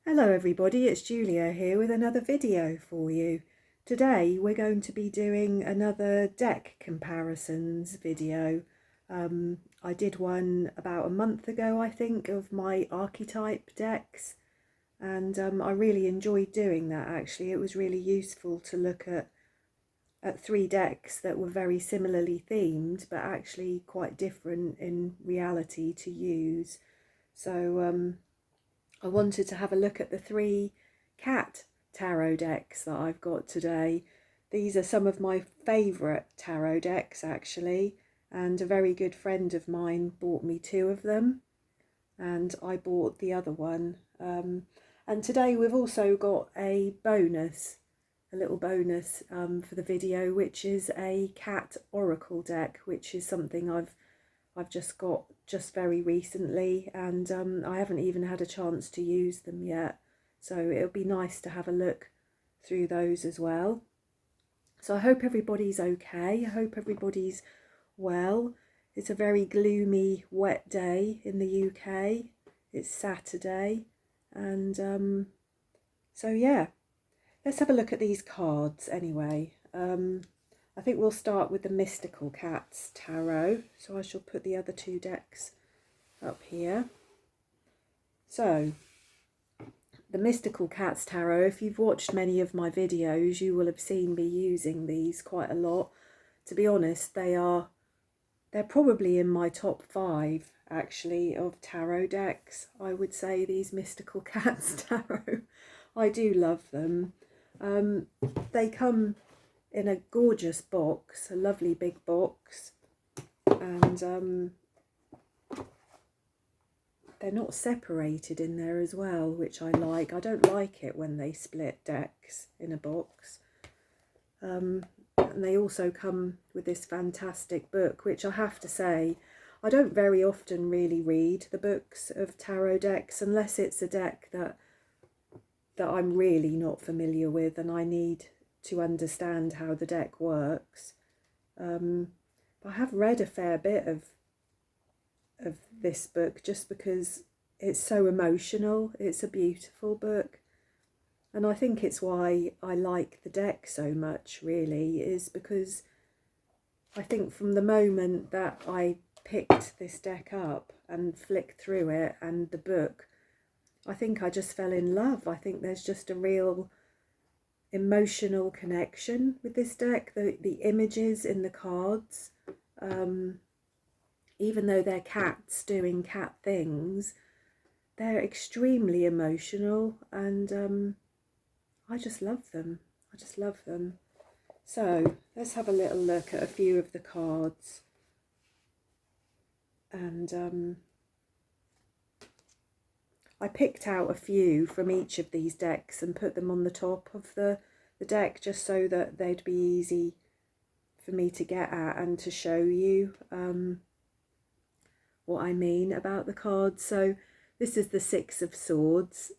Hello everybody, it's Julia here with another video for you. Today we're going to be doing another deck comparisons video. I did one about a month ago, I think, of my archetype decks, and I really enjoyed doing that actually. It was really useful to look at three decks that were very similarly themed but actually quite different in reality to use. So I wanted to have a look at the three cat tarot decks that I've got today. These are some of my favourite tarot decks actually, and a very good friend of mine bought me two of them and I bought the other one. And today we've also got a little bonus for the video, which is a cat oracle deck, which is something I've just got just very recently, and I haven't even had a chance to use them yet, so it'll be nice to have a look through those as well. So I hope everybody's okay. I hope everybody's well. It's a very gloomy, wet day in the UK. It's Saturday, and so yeah, let's have a look at these cards anyway. I think we'll start with the Mystical Cats Tarot. So I shall put the other two decks up here. So, the Mystical Cats Tarot, if you've watched many of my videos, you will have seen me using these quite a lot. To be honest, they're probably in my top 5, actually, of tarot decks. I would say these Mystical Cats Tarot. I do love them. They come in a gorgeous box, a lovely big box, and they're not separated in there as well, which I like. I don't like it when they split decks in a box. And they also come with this fantastic book, which I have to say, I don't very often really read the books of tarot decks unless it's a deck that I'm really not familiar with and I need to understand how the deck works. I have read a fair bit of this book just because it's so emotional. It's a beautiful book, and I think it's why I like the deck so much, really, is because I think from the moment that I picked this deck up and flicked through it and the book, I think I just fell in love. I think there's just a real emotional connection with this deck. The images in the cards, even though they're cats doing cat things, they're extremely emotional, and I just love them. I just love them. So let's have a little look at a few of the cards, and I picked out a few from each of these decks and put them on the top of the deck just so that they'd be easy for me to get at and to show you what I mean about the cards. So this is the Six of Swords,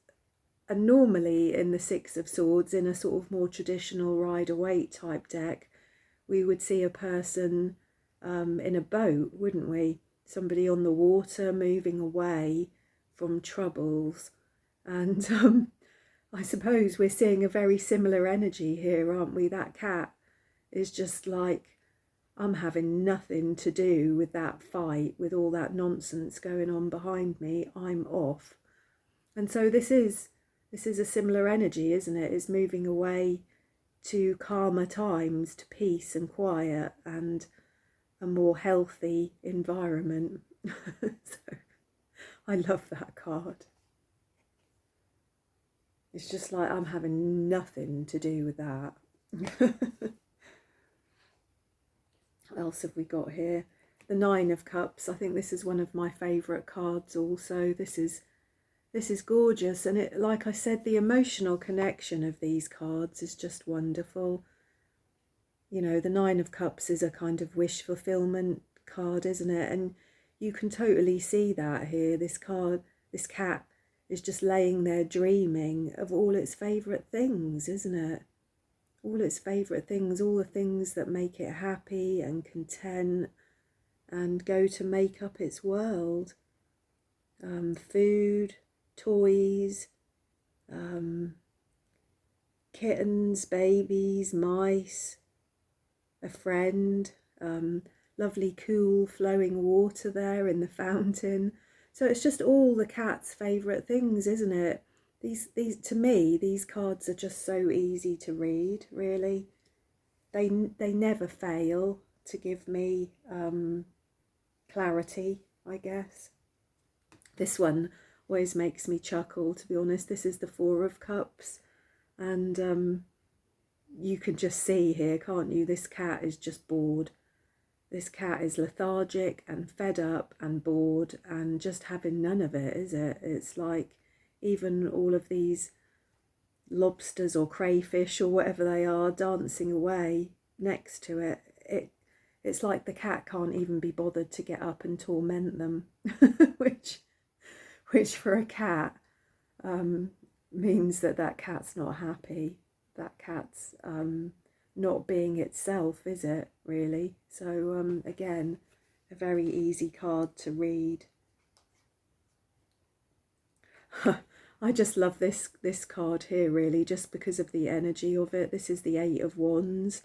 and normally in the Six of Swords, in a sort of more traditional Rider-Waite type deck, we would see a person in a boat, wouldn't we? Somebody on the water moving away from troubles, and I suppose we're seeing a very similar energy here, aren't we? That cat is just like, I'm having nothing to do with that fight, with all that nonsense going on behind me. I'm off. And so this is a similar energy, isn't it? It's moving away to calmer times, to peace and quiet and a more healthy environment. So I love that card. It's just like, I'm having nothing to do with that. What else have we got here? The Nine of Cups. I think this is one of my favourite cards also. This is gorgeous, and it, like I said, the emotional connection of these cards is just wonderful. You know, the Nine of Cups is a kind of wish fulfillment card, isn't it? And you can totally see that here. This card, this cat is just laying there dreaming of all its favourite things, isn't it? All its favourite things, all the things that make it happy and content and go to make up its world. Food, toys, kittens, babies, mice, a friend, lovely cool flowing water there in the fountain. So it's just all the cat's favourite things, isn't it? These to me, these cards are just so easy to read, really. They never fail to give me clarity, I guess. This one always makes me chuckle, to be honest. This is the Four of Cups, and you can just see here, can't you? This cat is just bored. This cat is lethargic and fed up and bored and just having none of it, is it? It's like even all of these lobsters or crayfish or whatever they are dancing away next to it. It's like the cat can't even be bothered to get up and torment them, which for a cat means that cat's not happy. That cat's not being itself, is it, really? So again, a very easy card to read. I just love this card here, really, just because of the energy of it. This is the Eight of Wands,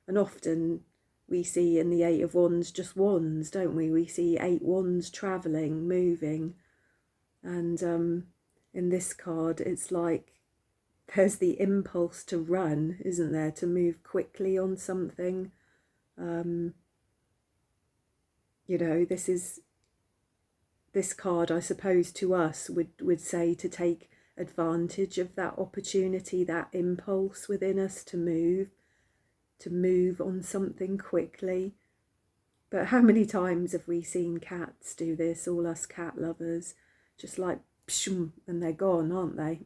and often we see in the Eight of Wands just wands, don't we? We see 8 wands travelling, moving, and in this card it's like there's the impulse to run, isn't there, to move quickly on something. You know, this card, I suppose, to us would say to take advantage of that opportunity, that impulse within us to move on something quickly. But how many times have we seen cats do this, all us cat lovers, just like pshum, and they're gone, aren't they?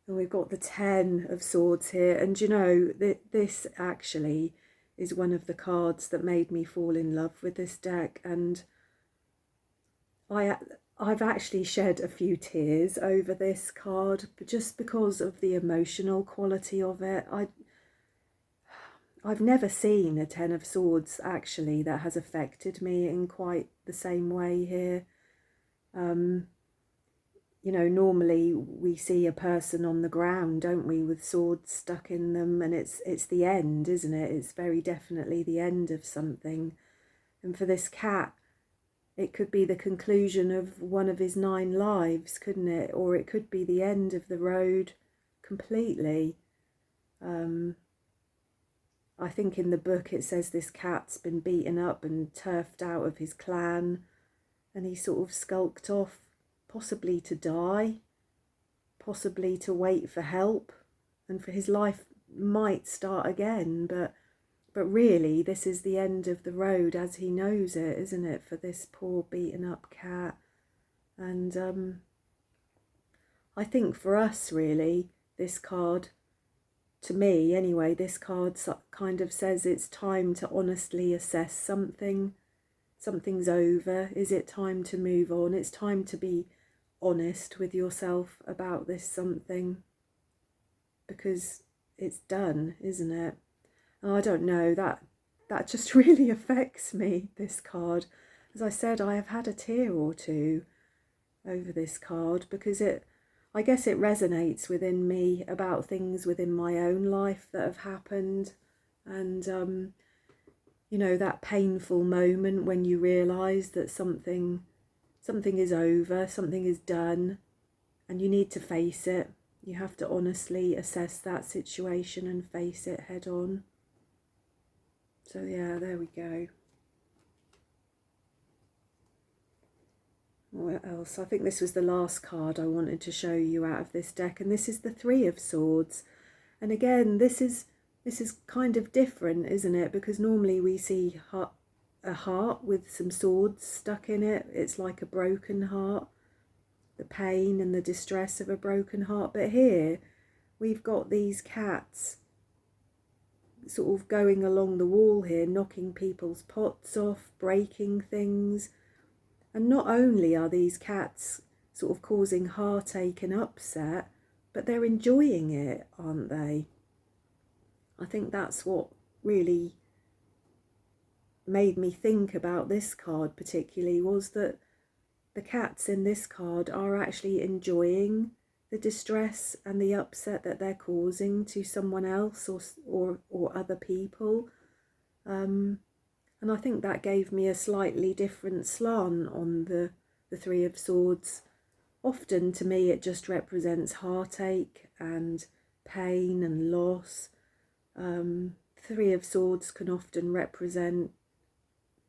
And we've got the 10 of Swords here, and you know, this actually is one of the cards that made me fall in love with this deck, and I've actually shed a few tears over this card, but just because of the emotional quality of it. I've never seen a 10 of Swords actually that has affected me in quite the same way here. You know, normally we see a person on the ground, don't we, with swords stuck in them, and it's the end, isn't it? It's very definitely the end of something. And for this cat, it could be the conclusion of one of his 9 lives, couldn't it? Or it could be the end of the road completely. I think in the book it says this cat's been beaten up and turfed out of his clan, and he sort of skulked off, possibly to die, possibly to wait for help, and for his life might start again, but really this is the end of the road as he knows it, isn't it, for this poor beaten up cat. And I think for us, really, this card, to me anyway, this card kind of says it's time to honestly assess something. Something's over. Is it time to move on? It's time to be honest with yourself about this something, because it's done, isn't it? And I don't know, that just really affects me, this card. As I said, I have had a tear or two over this card, because I guess it resonates within me about things within my own life that have happened, and you know, that painful moment when you realise that something is over, something is done, and you need to face it. You have to honestly assess that situation and face it head on. So yeah, there we go. What else? I think this was the last card I wanted to show you out of this deck, and this is the Three of Swords. And again, this is kind of different, isn't it? Because normally we see a heart with some swords stuck in it. It's like a broken heart, the pain and the distress of a broken heart. But here we've got these cats sort of going along the wall here, knocking people's pots off, breaking things. And not only are these cats sort of causing heartache and upset, but they're enjoying it, aren't they? I think that's what really made me think about this card particularly was that the cats in this card are actually enjoying the distress and the upset that they're causing to someone else or other people. And I think that gave me a slightly different slant on the Three of Swords. Often to me it just represents heartache and pain and loss. Three of Swords can often represent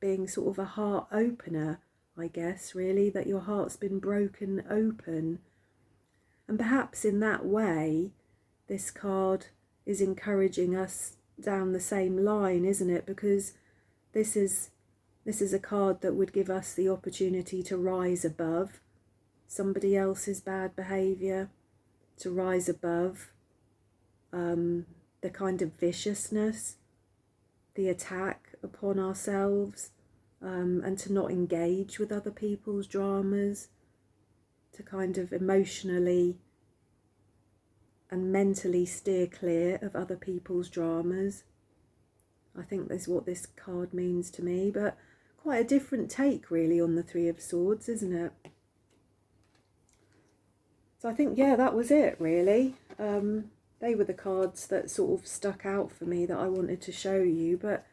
being sort of a heart opener, I guess, really, that your heart's been broken open. And perhaps in that way, this card is encouraging us down the same line, isn't it? Because this is a card that would give us the opportunity to rise above somebody else's bad behaviour, to rise above the kind of viciousness, the attack upon ourselves, and to not engage with other people's dramas, to kind of emotionally and mentally steer clear of other people's dramas. I think that's what this card means to me, but quite a different take really on the Three of Swords, isn't it? So I think, yeah, that was it really. They were the cards that sort of stuck out for me that I wanted to show you, but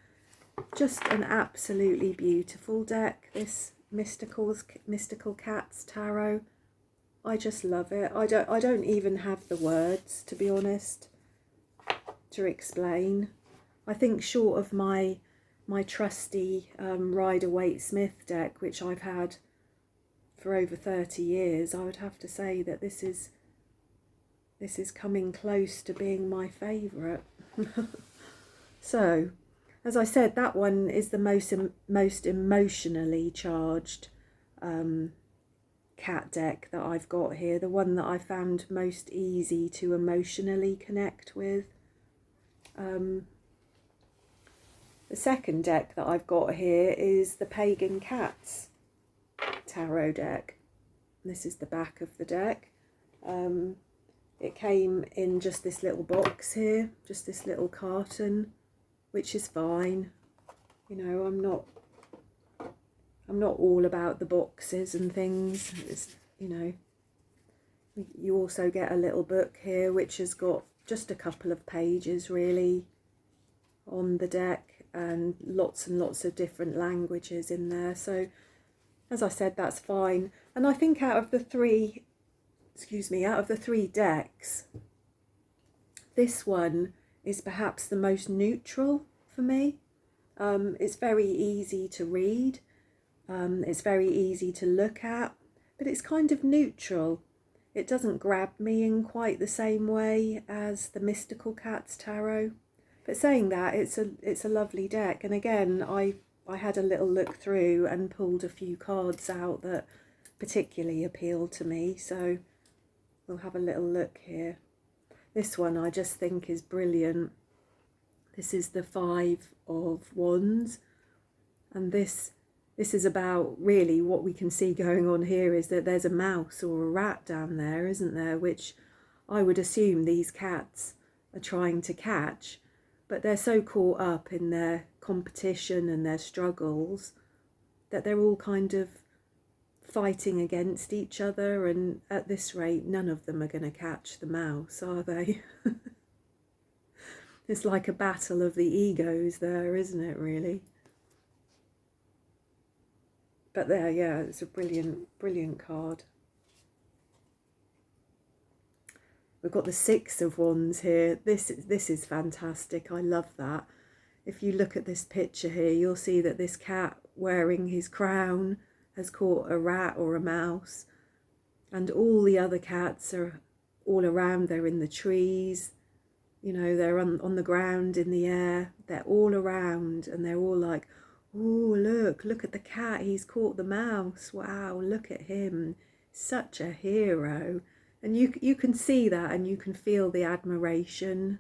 just an absolutely beautiful deck, this Mystical Cats Tarot. I just love it. I don't even have the words, to be honest, to explain. I think short of my trusty Rider-Waite-Smith deck, which I've had for over 30 years, I would have to say that this is coming close to being my favourite. So, as I said, that one is the most emotionally charged cat deck that I've got here, the one that I found most easy to emotionally connect with. The second deck that I've got here is the Pagan Cats tarot deck. This is the back of the deck. It came in just this little box here, just this little carton, which is fine. You know, I'm not all about the boxes and things. It's, you know, you also get a little book here which has got just a couple of pages really on the deck and lots of different languages in there. So as I said, that's fine. And I think out of the three decks, this one is perhaps the most neutral for me. It's very easy to read. It's very easy to look at, but it's kind of neutral. It doesn't grab me in quite the same way as the Mystical Cats Tarot. But saying that, it's a lovely deck. And again, I had a little look through and pulled a few cards out that particularly appealed to me. So we'll have a little look here. This one I just think is brilliant. This is the Five of Wands, and this is about, really what we can see going on here is that there's a mouse or a rat down there, isn't there, which I would assume these cats are trying to catch, but they're so caught up in their competition and their struggles that they're all kind of fighting against each other, and at this rate none of them are going to catch the mouse, are they? It's like a battle of the egos there, isn't it, really? But there, yeah, it's a brilliant card. We've got the Six of Wands here. This is fantastic. I love that. If you look at this picture here, you'll see that this cat wearing his crown has caught a rat or a mouse, and all the other cats are all around. They're in the trees, you know, they're on the ground, in the air. They're all around, and they're all like, oh, look at the cat, he's caught the mouse, wow, look at him, such a hero. And you can see that, and you can feel the admiration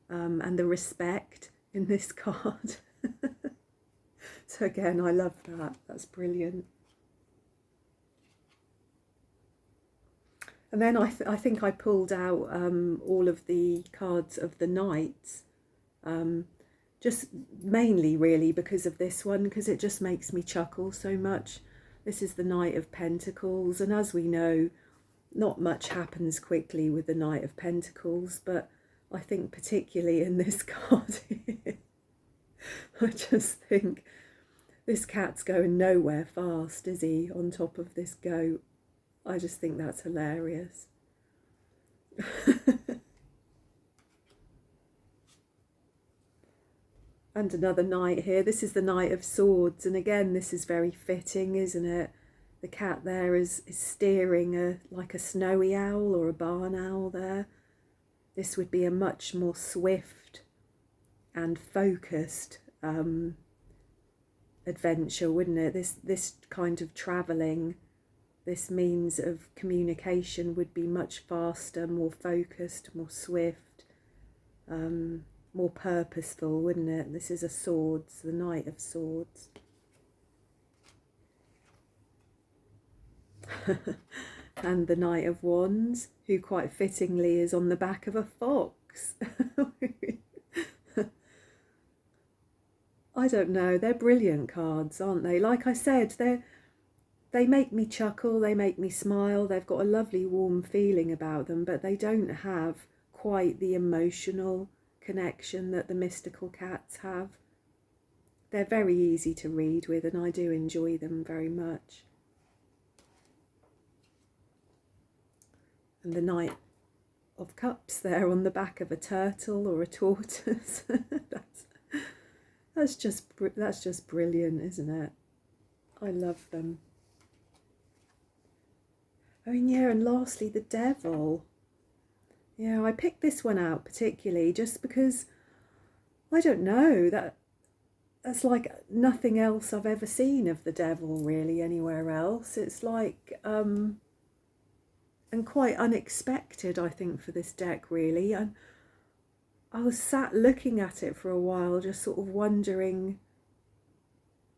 and the respect in this card. So again, I love that. That's brilliant. And then I think I pulled out all of the cards of the Knights. just mainly really because of this one, because it just makes me chuckle so much. This is the Knight of Pentacles, and as we know, not much happens quickly with the Knight of Pentacles, but I think particularly in this card here, I just think this cat's going nowhere fast, is he, on top of this goat? I just think that's hilarious. And another knight here. This is the Knight of Swords, and again, this is very fitting, isn't it? The cat there is steering like a snowy owl or a barn owl there. This would be a much more swift and focused adventure, wouldn't it? This kind of travelling, this means of communication would be much faster, more focused, more swift, more purposeful, wouldn't it? This is a swords, the Knight of Swords. And the Knight of Wands, who quite fittingly is on the back of a fox. I don't know, they're brilliant cards, aren't they? Like I said, they make me chuckle, they make me smile, they've got a lovely warm feeling about them, but they don't have quite the emotional connection that the mystical cats have. They're very easy to read with, and I do enjoy them very much. And the Knight of Cups there on the back of a turtle or a tortoise. That's just brilliant, isn't it? I love them. Oh, and yeah, and lastly, the Devil. Yeah, I picked this one out particularly just because, I don't know, that's like nothing else I've ever seen of the Devil really anywhere else. It's like, and quite unexpected, I think, for this deck really. And I was sat looking at it for a while, just sort of wondering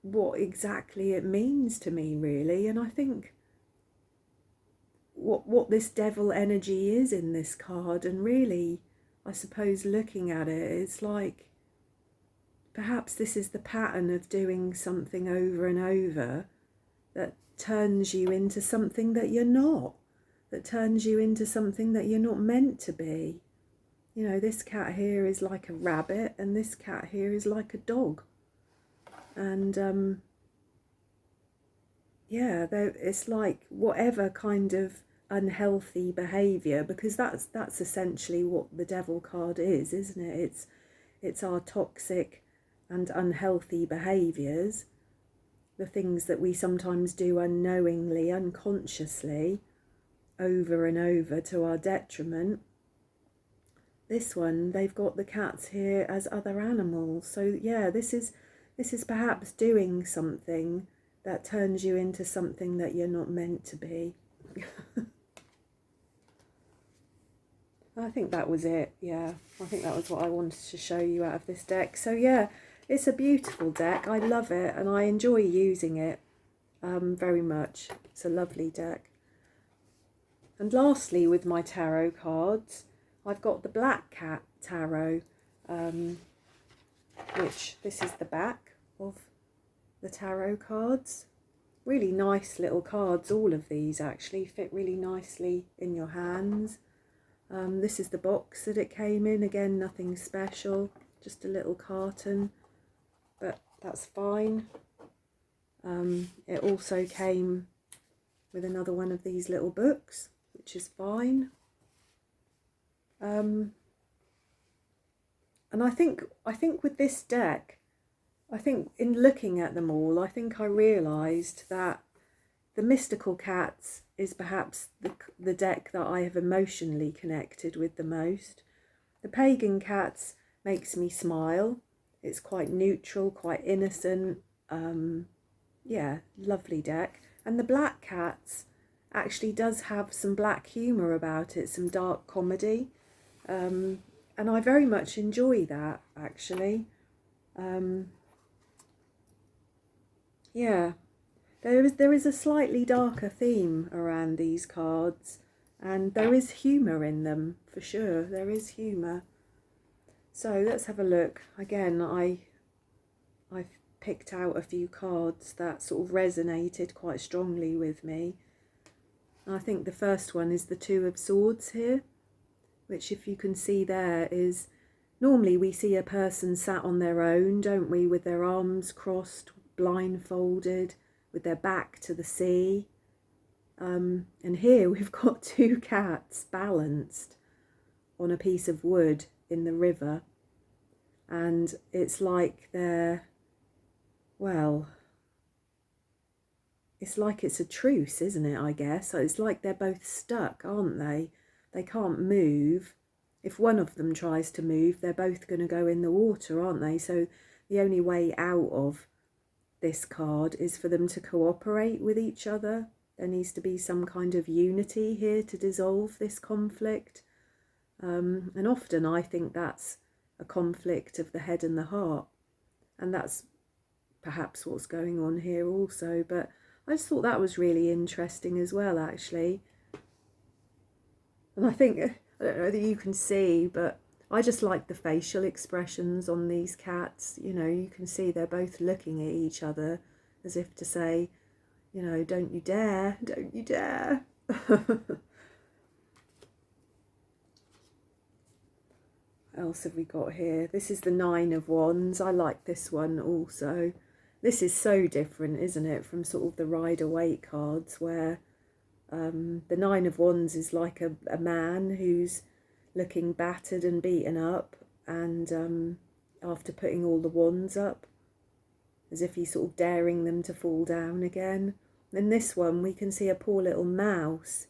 what exactly it means to me really. And I think what this devil energy is in this card, and really I suppose looking at it, it's like perhaps this is the pattern of doing something over and over that turns you into something that you're not, that turns you into something that you're not meant to be. You know, this cat here is like a rabbit, and this cat here is like a dog. And yeah, it's like whatever kind of unhealthy behaviour, because that's essentially what the Devil card is, isn't it? It's our toxic and unhealthy behaviours, the things that we sometimes do unknowingly, unconsciously, over and over to our detriment. This one, they've got the cats here as other animals. So yeah, this is perhaps doing something that turns you into something that you're not meant to be. I think that was it, yeah. I think that was what I wanted to show you out of this deck. So yeah, it's a beautiful deck. I love it and I enjoy using it very much. It's a lovely deck. And lastly, with my tarot cards, I've got the Black Cat Tarot, which this is the back of the tarot cards. Really nice little cards, all of these actually fit really nicely in your hands. This is the box that it came in. Again, nothing special, just a little carton, but that's fine. It also came with another one of these little books, which is fine. And I think with this deck, I think in looking at them all, I think I realised that the Mystical Cats is perhaps the deck that I have emotionally connected with the most. The Pagan Cats makes me smile. It's quite neutral, quite innocent. Yeah, lovely deck. And the Black Cats actually does have some black humour about it, some dark comedy. And I very much enjoy that, actually. Yeah, there is a slightly darker theme around these cards, and there is humour in them, for sure. There is humour. So let's have a look. Again, I've picked out a few cards that sort of resonated quite strongly with me. I think the first one is the Two of Swords here, which, if you can see there, is normally we see a person sat on their own, don't we, with their arms crossed, blindfolded, with their back to the sea. And here we've got two cats balanced on a piece of wood in the river. And it's like they're, well, it's like it's a truce, isn't it, I guess? So it's like they're both stuck, aren't they? They can't move. If one of them tries to move, they're both going to go in the water, aren't they? So the only way out of this card is for them to cooperate with each other. There needs to be some kind of unity here to dissolve this conflict. And often I think that's a conflict of the head and the heart. And that's perhaps what's going on here also. But I just thought that was really interesting as well, actually. And I think, I don't know that you can see, but I just like the facial expressions on these cats. You know, you can see they're both looking at each other as if to say, you know, don't you dare, don't you dare. What else have we got here? This is the Nine of Wands. I like this one also. This is so different, isn't it, from sort of the Rider-Waite cards, where the Nine of Wands is like a man who's looking battered and beaten up, and after putting all the wands up, as if he's sort of daring them to fall down again. In this one, we can see a poor little mouse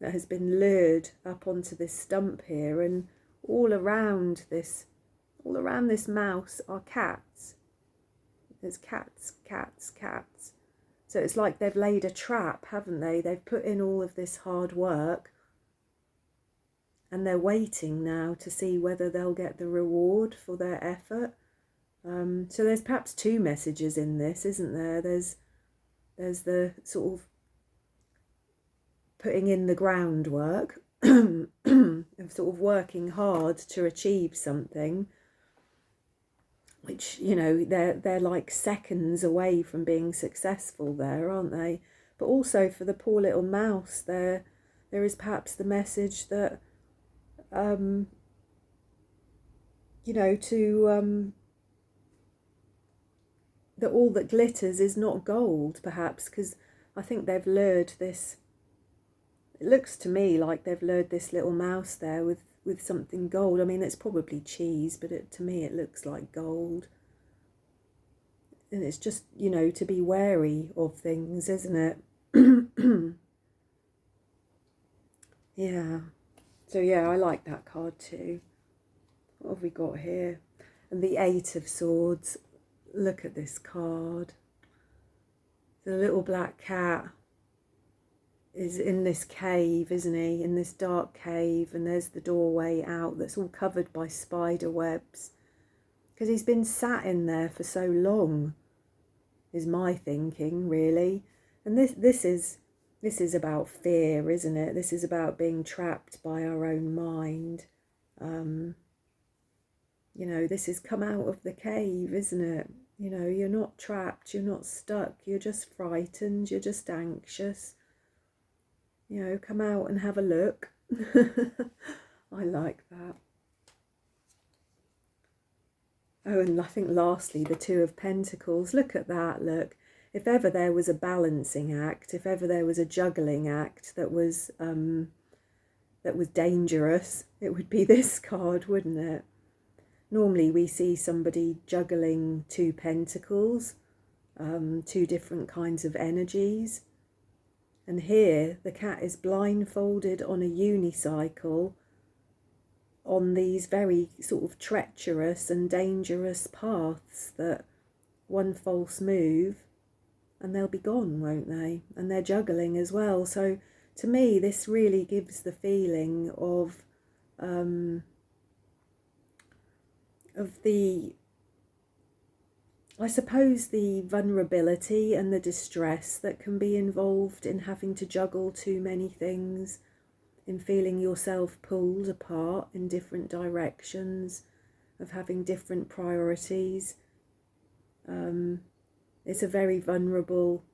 that has been lured up onto this stump here, and all around this mouse are cats. There's cats, cats, cats. So it's like they've laid a trap, haven't they? They've put in all of this hard work, and they're waiting now to see whether they'll get the reward for their effort. So there's perhaps two messages in this, isn't there? There's the sort of putting in the groundwork of sort of working hard to achieve something, which, you know, they're like seconds away from being successful there, aren't they? But also for the poor little mouse, there is perhaps the message that, you know, that all that glitters is not gold, perhaps, because I think they've lured this, it looks to me like they've lured this little mouse there with something gold. I mean, it's probably cheese, but to me it looks like gold. And it's just, you know, to be wary of things, isn't it? Yeah. So yeah, I like that card too. What have we got here? And the Eight of Swords. Look at this card. The little black cat is in this cave, isn't he? In this dark cave, and there's the doorway out that's all covered by spider webs. Because he's been sat in there for so long, is my thinking, really. And this is about fear, isn't it? This is about being trapped by our own mind. You know, this is come out of the cave, isn't it? You know, you're not trapped, you're not stuck, you're just frightened, you're just anxious. You know, come out and have a look. I like that. Oh, and I think lastly, the Two of Pentacles. Look at that, look. If ever there was a balancing act, if ever there was a juggling act that was dangerous, it would be this card, wouldn't it? Normally we see somebody juggling two pentacles, two different kinds of energies. And here the cat is blindfolded on a unicycle on these very sort of treacherous and dangerous paths that one false move and they'll be gone, won't they? And they're juggling as well. So to me, this really gives the feeling of the, I suppose, the vulnerability and the distress that can be involved in having to juggle too many things, in feeling yourself pulled apart in different directions, of having different priorities. It's a very vulnerable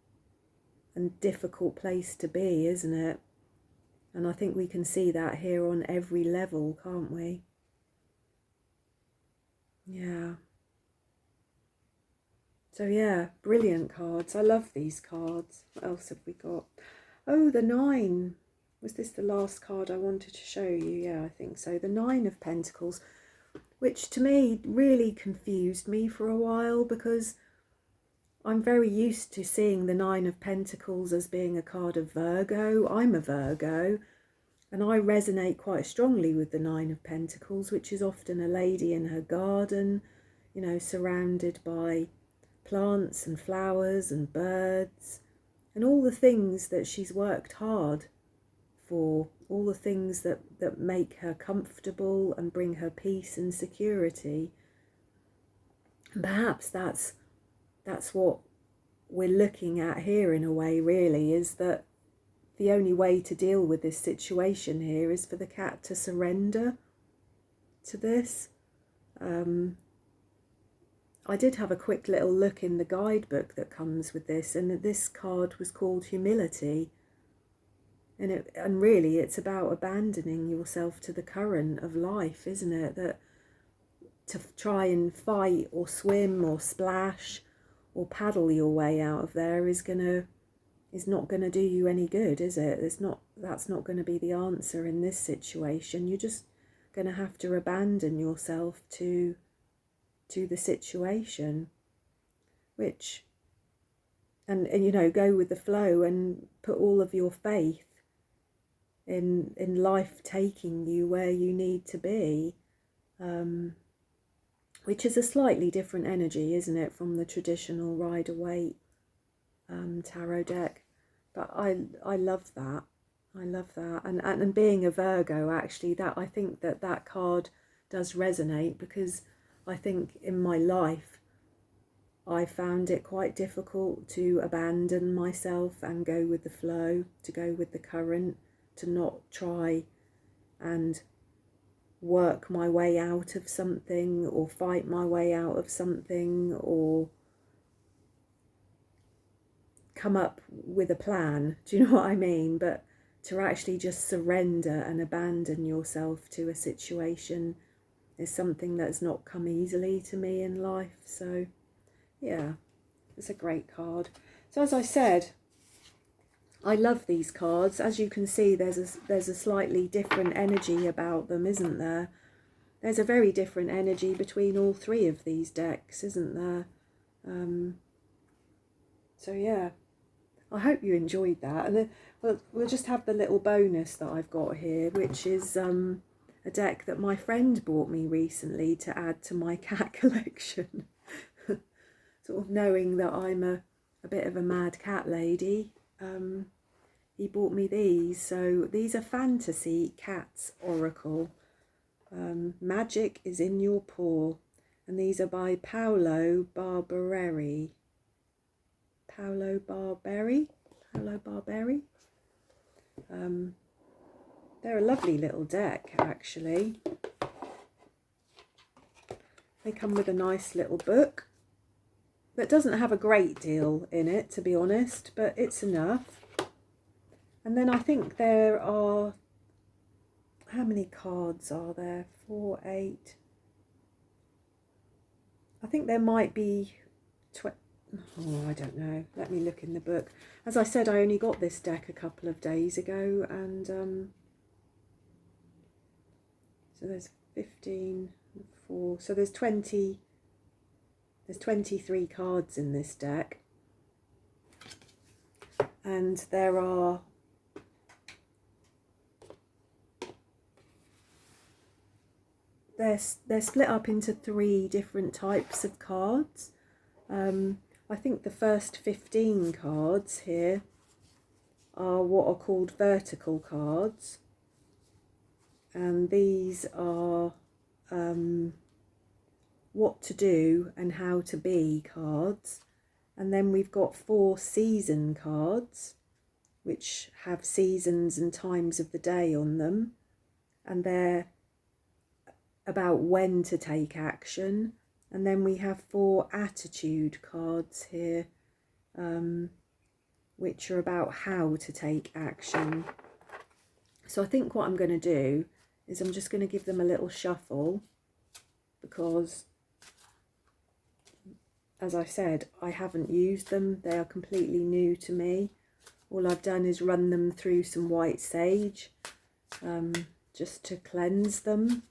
and difficult place to be, isn't it? And I think we can see that here on every level, can't we? Yeah. So yeah, brilliant cards. I love these cards. What else have we got? Oh, the 9. Was this the last card I wanted to show you? Yeah, I think so. The 9 of Pentacles, which to me really confused me for a while, because I'm very used to seeing the 9 of Pentacles as being a card of Virgo. I'm a Virgo, and I resonate quite strongly with the 9 of Pentacles, which is often a lady in her garden, you know, surrounded by plants and flowers and birds and all the things that she's worked hard for, all the things that make her comfortable and bring her peace and security. And perhaps that's what we're looking at here in a way, really, is that the only way to deal with this situation here is for the cat to surrender to this. I did have a quick little look in the guidebook that comes with this, and this card was called Humility. And really it's about abandoning yourself to the current of life, isn't it? That to try and fight or swim or splash or paddle your way out of there is not gonna do you any good, is it? That's not gonna be the answer in this situation. You're just gonna have to abandon yourself to the situation, which and you know, go with the flow and put all of your faith in life taking you where you need to be, which is a slightly different energy, isn't it, from the traditional Rider-Waite tarot deck. But I love that. I love that. And being a Virgo, actually, that I think that card does resonate, because I think in my life I found it quite difficult to abandon myself and go with the flow, to go with the current, to not try and work my way out of something or fight my way out of something or come up with a plan. Do you know what I mean? But to actually just surrender and abandon yourself to a situation is something that's not come easily to me in life. So yeah, it's a great card. So as I said, I love these cards. As you can see, there's a slightly different energy about them, isn't there? There's a very different energy between all 3 of these decks, isn't there? So yeah, I hope you enjoyed that. And then we'll just have the little bonus that I've got here, which is a deck that my friend bought me recently to add to my cat collection. Sort of knowing that I'm a bit of a mad cat lady, he bought me these. So these are Fantasy Cats Oracle. Magic is in your paw. And these are by Paolo Barberi. Paolo Barberi. They're a lovely little deck, actually. They come with a nice little book that doesn't have a great deal in it, to be honest, but it's enough. And then I think there are, how many cards are there? 4, 8. I think there might be I don't know. Let me look in the book. As I said, I only got this deck a couple of days ago, and so there's 15, 4. So there's 20. There's 23 cards in this deck, and they're split up into 3 different types of cards. I think the first 15 cards here are what are called vertical cards, and these are what to do and how to be cards. And then we've got 4 season cards, which have seasons and times of the day on them, and they're about when to take action. And then we have 4 attitude cards here, which are about how to take action. So I think what I'm going to do is I'm just going to give them a little shuffle, because, as I said, I haven't used them. They are completely new to me. All I've done is run them through some white sage, just to cleanse them.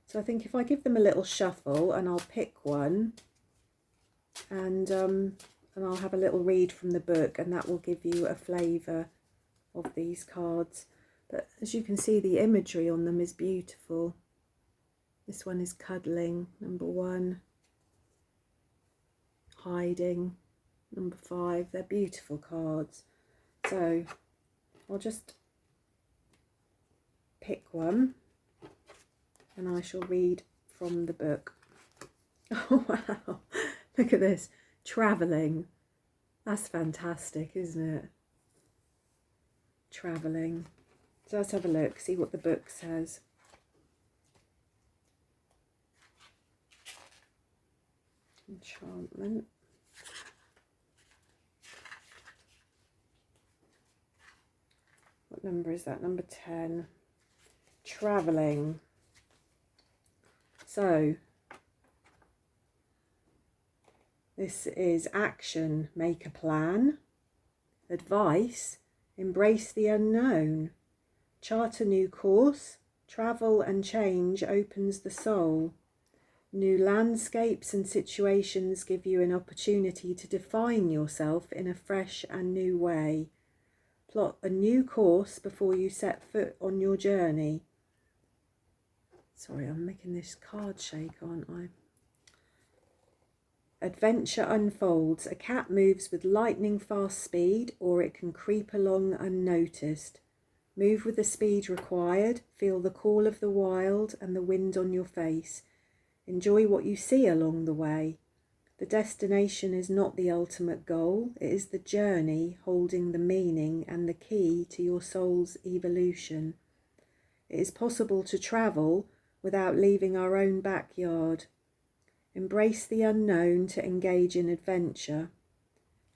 So I think if I give them a little shuffle, and I'll pick one, and I'll have a little read from the book, and that will give you a flavour of these cards. But as you can see, the imagery on them is beautiful. This one is cuddling, number 1. Hiding, number 5. They're beautiful cards. So I'll just pick one, and I shall read from the book. Oh wow, look at this, travelling. That's fantastic, isn't it? Travelling. So let's have a look, see what the book says. Enchantment. What number is that? Number 10. Travelling. So this is action, make a plan. Advice, embrace the unknown. Chart a new course. Travel and change opens the soul. New landscapes and situations give you an opportunity to define yourself in a fresh and new way. Plot a new course before you set foot on your journey. Sorry, I'm making this card shake, aren't I? Adventure unfolds. A cat moves with lightning fast speed, or it can creep along unnoticed. Move with the speed required. Feel the call of the wild and the wind on your face. Enjoy what you see along the way. The destination is not the ultimate goal. It is the journey holding the meaning and the key to your soul's evolution. It is possible to travel without leaving our own backyard. Embrace the unknown to engage in adventure.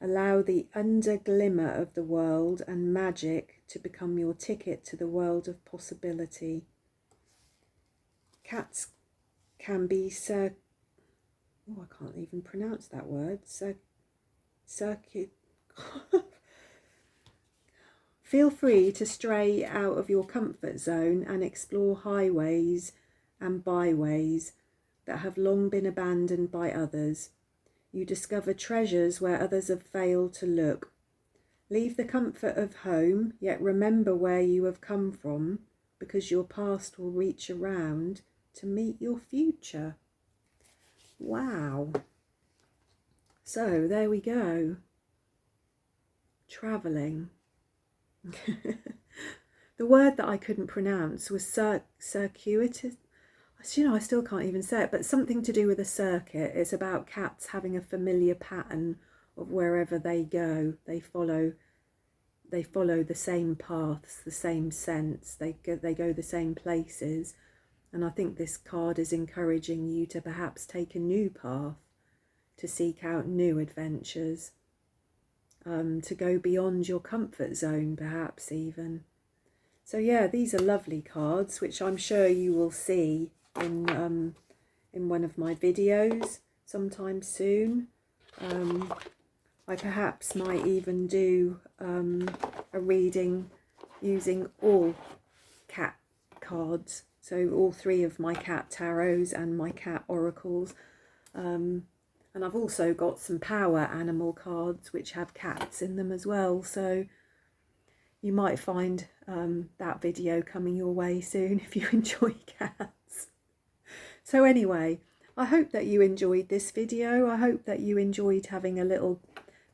Allow the under-glimmer of the world and magic to become your ticket to the world of possibility. Cats can be I can't even pronounce that word. Feel free to stray out of your comfort zone and explore highways and byways that have long been abandoned by others. You discover treasures where others have failed to look. Leave the comfort of home, yet remember where you have come from, because your past will reach around to meet your future. Wow. So there we go. Travelling. The word that I couldn't pronounce was circuitous. You know, I still can't even say it, but something to do with a circuit. It's about cats having a familiar pattern of wherever they go. They follow the same paths, the same scents. They go the same places. And I think this card is encouraging you to perhaps take a new path, to seek out new adventures, to go beyond your comfort zone, perhaps even. So yeah, these are lovely cards, which I'm sure you will see in one of my videos sometime soon. I perhaps might even do a reading using all cat cards, so all 3 of my cat tarots and my cat oracles. And I've also got some power animal cards which have cats in them as well, so you might find that video coming your way soon if you enjoy cats. So anyway, I hope that you enjoyed this video. I hope that you enjoyed having a little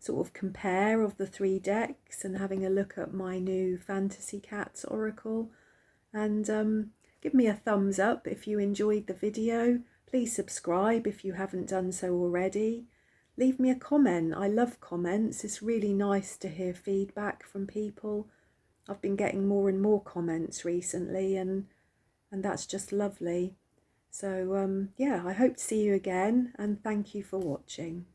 sort of compare of the 3 decks and having a look at my new Fantasy Cats Oracle. And give me a thumbs up if you enjoyed the video. Please subscribe if you haven't done so already. Leave me a comment. I love comments. It's really nice to hear feedback from people. I've been getting more and more comments recently, and that's just lovely. So yeah, I hope to see you again, and thank you for watching.